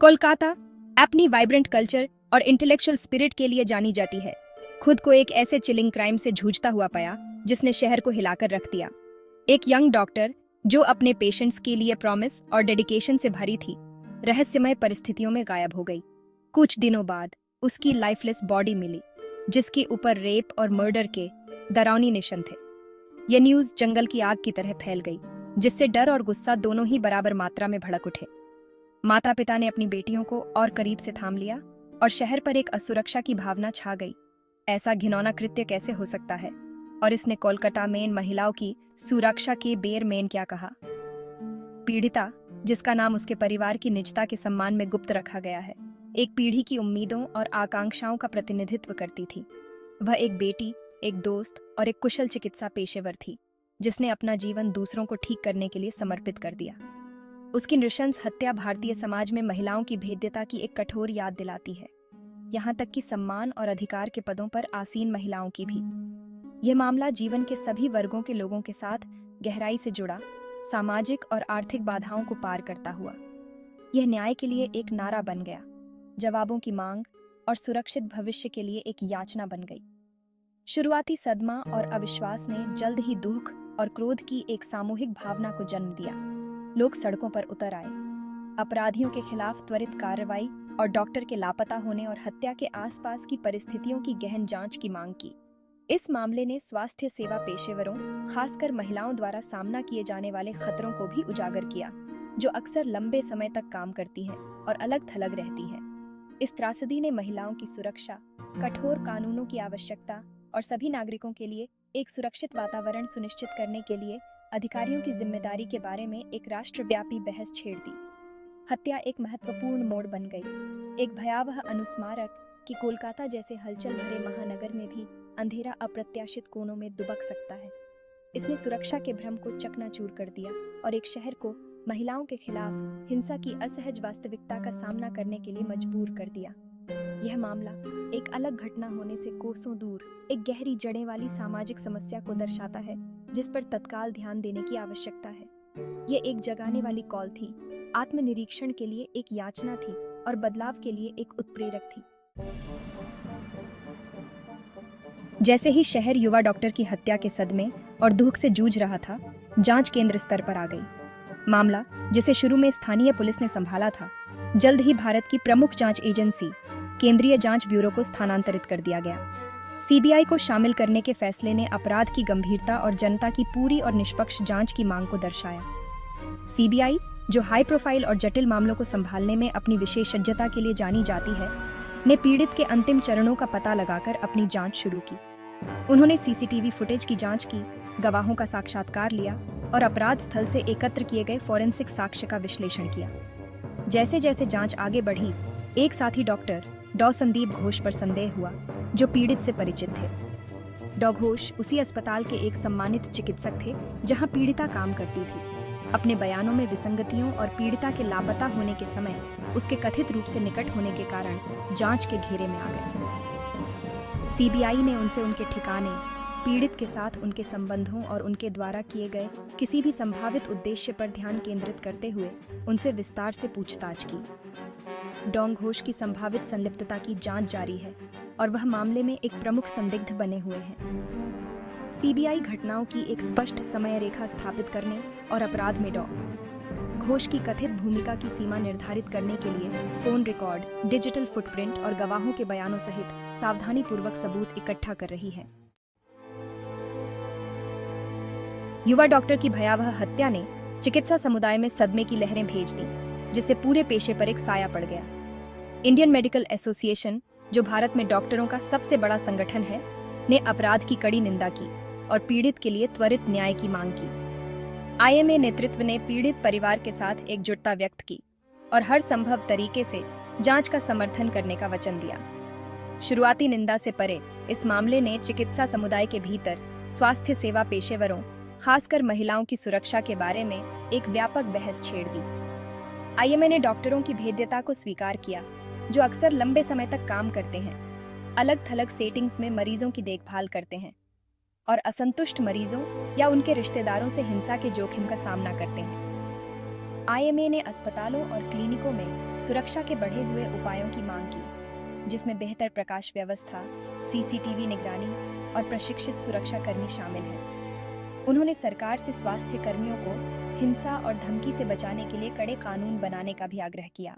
कोलकाता अपनी vibrant culture और intellectual spirit के लिए जानी जाती है। खुद को एक ऐसे चिलिंग क्राइम से जूझता हुआ पाया जिसने शहर को हिलाकर रख दिया। एक यंग डॉक्टर जो अपने पेशेंट्स के लिए प्रॉमिस और डेडिकेशन से भरी थी, रहस्यमय परिस्थितियों में गायब हो गई। कुछ दिनों बाद उसकी लाइफलेस बॉडी मिली, जिसके ऊपर रेप और मर्डर के डरावनी निशान थे। यह न्यूज़ जंगल की आग की तरह फैल गई, जिससे डर और गुस्सा दोनों ही बराबर मात्रा में भड़क उठे। माता पिता ने अपनी बेटियों को और करीब से थाम लिया और शहर पर एक असुरक्षा की भावना छा गई। ऐसा घिनौना कृत्य कैसे हो सकता है, और इसने कोलकाता में महिलाओं की सुरक्षा के बेर में क्या कहा। पीड़िता, जिसका नाम उसके परिवार की निजता के सम्मान में गुप्त रखा गया है, एक पीढ़ी की उम्मीदों और आकांक्षाओं का प्रतिनिधित्व करती थी। वह एक बेटी, एक दोस्त और एक कुशल चिकित्सा पेशेवर थी, जिसने अपना जीवन दूसरों को ठीक करने के लिए समर्पित कर दिया। उसकी नृशंस हत्या भारतीय समाज में महिलाओं की भेद्यता की एक कठोर याद दिलाती है, यहाँ तक कि सम्मान और अधिकार के पदों पर आसीन महिलाओं की भी। यह मामला जीवन के सभी वर्गों के लोगों के साथ गहराई से जुड़ा, सामाजिक और आर्थिक बाधाओं को पार करता हुआ यह न्याय के लिए एक नारा बन गया, जवाबों की मांग और सुरक्षित भविष्य के लिए एक याचना बन गई। शुरुआती सदमा और अविश्वास ने जल्द ही दुख और क्रोध की एक सामूहिक भावना को जन्म दिया। लोग सड़कों पर उतर आए, अपराधियों के खिलाफ त्वरित कार्रवाई और डॉक्टर के लापता होने और हत्या के आसपास की परिस्थितियों की गहन जांच की मांग की। इस मामले ने स्वास्थ्य सेवा पेशेवरों, खासकर महिलाओं द्वारा सामना किए जाने वाले खतरों को भी उजागर किया, जो अक्सर लंबे समय तक काम करती हैं और अलग थलग रहती हैं। इस त्रासदी ने महिलाओं की सुरक्षा, कठोर कानूनों की आवश्यकता और सभी नागरिकों के लिए एक सुरक्षित वातावरण सुनिश्चित करने के लिए अधिकारियों की जिम्मेदारी के बारे में एक राष्ट्रव्यापी बहस छेड़ दी। हत्या एक महत्वपूर्ण मोड़ बन गई, एक भयावह अनुस्मारक कि कोलकाता जैसे हलचल भरे महानगर में भी अंधेरा अप्रत्याशित कोनों में दुबक सकता है। इसने सुरक्षा के भ्रम को चकनाचूर कर दिया और एक शहर को महिलाओं के खिलाफ हिंसा की असहज वास्तविकता का सामना करने के लिए मजबूर कर दिया। यह मामला एक अलग घटना होने से कोसों दूर एक गहरी जड़ें वाली सामाजिक समस्या को दर्शाता है, जिस पर तत्काल ध्यान देने की आवश्यकता है। यह एक जगाने वाली कॉल थी, आत्मनिरीक्षण के लिए एक याचना थी और बदलाव के लिए एक उत्प्रेरक थी। जैसे ही शहर युवा डॉक्टर की हत्या के सदमे और दुख से जूझ रहा था, जांच केंद्र स्तर पर आ गई। मामला, जिसे शुरू में स्थानीय पुलिस ने संभाला था, जल्द ही भारत की प्रमुख जांच एजेंसी केंद्रीय जांच ब्यूरो को स्थानांतरित कर दिया गया। सीबीआई को शामिल करने के फैसले ने अपराध की गंभीरता और जनता की पूरी और निष्पक्ष जांच की मांग को दर्शाया। सीबीआई, जो हाई प्रोफाइल और जटिल मामलों को संभालने में अपनी विशेषज्ञता के लिए जानी जाती है, ने पीड़ित के अंतिम चरणों का पता लगाकर अपनी जांच शुरू की। उन्होंने सीसीटीवी फुटेज की जांच की, गवाहों का साक्षात्कार लिया और अपराध स्थल से एकत्र किए गए फॉरेंसिक साक्ष्य का विश्लेषण किया। जैसे जैसे जांच आगे बढ़ी, एक साथी डॉक्टर डॉ संदीप घोष पर संदेह हुआ, जो पीड़ित से परिचित थे। डॉ घोष उसी अस्पताल के एक सम्मानित चिकित्सक थे जहां पीड़िता काम करती थी। अपने बयानों में विसंगतियों और पीड़िता के लापता होने के समय उसके कथित रूप से निकट होने के कारण जांच के घेरे में आ गए। सीबीआई ने उनसे उनके ठिकाने, पीड़ित के साथ उनके संबंधों और उनके द्वारा किए गए किसी भी संभावित उद्देश्य पर ध्यान केंद्रित करते हुए उनसे विस्तार से पूछताछ की। डॉ घोष की संभावित संलिप्तता की जांच जारी है और वह मामले में एक प्रमुख संदिग्ध बने हुए हैं। सीबीआई घटनाओं की एक स्पष्ट समय रेखा स्थापित करने और अपराध में डॉ घोष की कथित भूमिका की सीमा निर्धारित करने के लिए फोन रिकॉर्ड, डिजिटल फुटप्रिंट और गवाहों के बयानों सहित सावधानीपूर्वक सबूत इकट्ठा कर रही है। युवा डॉक्टर की भयावह हत्या ने चिकित्सा समुदाय में सदमे की लहरें भेज दी, जिससे पूरे पेशे पर एक साया पड़ गया। इंडियन मेडिकल एसोसिएशन, जो भारत में डॉक्टरों का सबसे बड़ा संगठन है, ने अपराध की कड़ी निंदा की और पीड़ित के लिए त्वरित न्याय की मांग की। आईएमए नेतृत्व ने पीड़ित परिवार के साथ एकजुटता व्यक्त की और हर संभव तरीके से जांच का समर्थन करने का वचन दिया। शुरुआती निंदा से परे, इस मामले ने चिकित्सा समुदाय के भीतर स्वास्थ्य सेवा पेशेवरों, खासकर महिलाओं की सुरक्षा के बारे में एक व्यापक बहस छेड़ दी। आईएमए ने डॉक्टरों की भेद्यता को स्वीकार किया, जो अक्सर लंबे समय तक काम करते हैं, अलग थलग सेटिंग्स में मरीजों की देखभाल करते हैं और असंतुष्ट मरीजों या उनके रिश्तेदारों से हिंसा के जोखिम का सामना करते हैं। आईएमए ने अस्पतालों और क्लिनिकों में सुरक्षा के बढ़े हुए उपायों की मांग की, जिसमें बेहतर प्रकाश व्यवस्था, सीसीटीवी निगरानी और प्रशिक्षित सुरक्षाकर्मी शामिल हैं। उन्होंने सरकार से स्वास्थ्य कर्मियों को हिंसा और धमकी से बचाने के लिए कड़े कानून बनाने का भी आग्रह किया।